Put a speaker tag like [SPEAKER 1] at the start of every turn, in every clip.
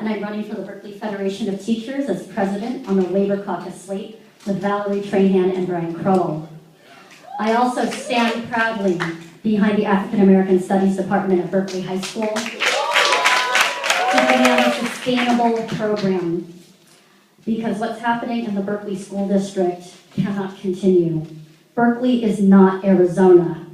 [SPEAKER 1] and I'm running for the Berkeley Federation of Teachers as president on the Labor Caucus slate with Valerie Trahan and Brian Crowell. I also stand proudly behind the African American Studies Department at Berkeley High School to demand a sustainable program, because what's happening in the Berkeley School District cannot continue. Berkeley is not Arizona.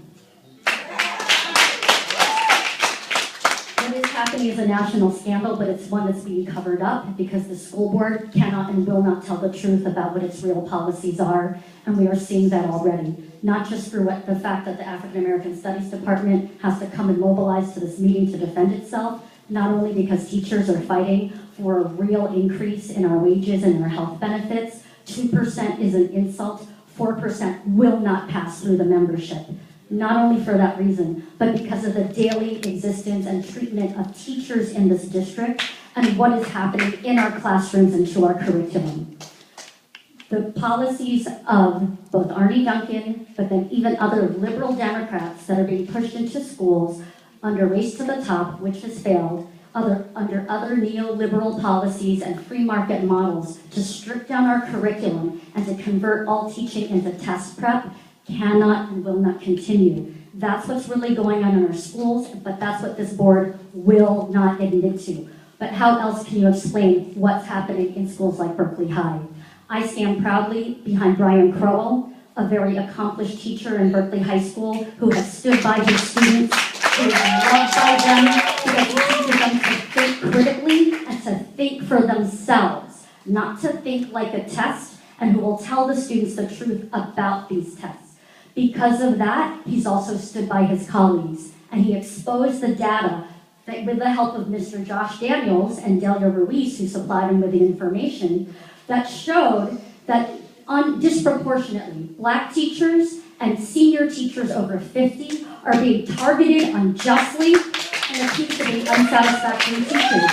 [SPEAKER 1] What is happening is a national scandal, but it's one that's being covered up because the school board cannot and will not tell the truth about what its real policies are, and we are seeing that already. Not just through the fact that the African American Studies Department has to come and mobilize to this meeting to defend itself, not only because teachers are fighting for a real increase in our wages and our health benefits. 2% is an insult. 4% will not pass through the membership. Not only for that reason, but because of the daily existence and treatment of teachers in this district and what is happening in our classrooms and to our curriculum. The policies of both Arne Duncan, but then even other liberal Democrats that are being pushed into schools under Race to the Top, which has failed, under other neoliberal policies and free market models to strip down our curriculum and to convert all teaching into test prep cannot and will not continue. That's what's really going on in our schools, but that's what this board will not admit to. But how else can you explain what's happening in schools like Berkeley High? I stand proudly behind Brian Crowell, a very accomplished teacher in Berkeley High School who has stood by his students, who is loved by them, because he teaches them to think critically and to think for themselves, not to think like a test, and who will tell the students the truth about these tests. Because of that, he's also stood by his colleagues, and he exposed the data that, with the help of Mr. Josh Daniels and Delia Ruiz, who supplied him with the information, that showed that disproportionately, Black teachers and senior teachers over 50 are being targeted unjustly and accused of being unsatisfactory teachers.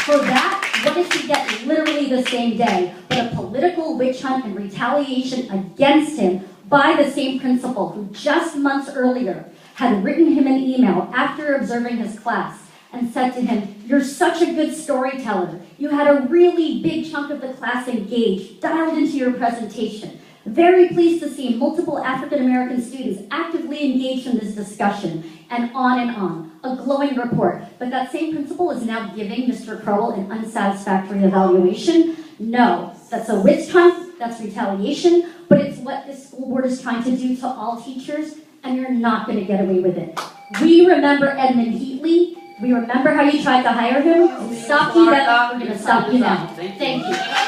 [SPEAKER 1] For that, what does he get literally the same day? But a political witch hunt and retaliation against him by the same principal who just months earlier had written him an email after observing his class and said to him, "You're such a good storyteller. You had a really big chunk of the class engaged, dialed into your presentation. Very pleased to see multiple African American students actively engaged in this discussion," and on. A glowing report. But that same principal is now giving Mr. Crowell an unsatisfactory evaluation. No, that's a witch hunt, that's retaliation, but it's what this school board is trying to do to all teachers, and you're not going to get away with it. We remember Edmund Heatley. We remember how you tried to hire him. We stopped you then, we're going to stop you now. Thank you.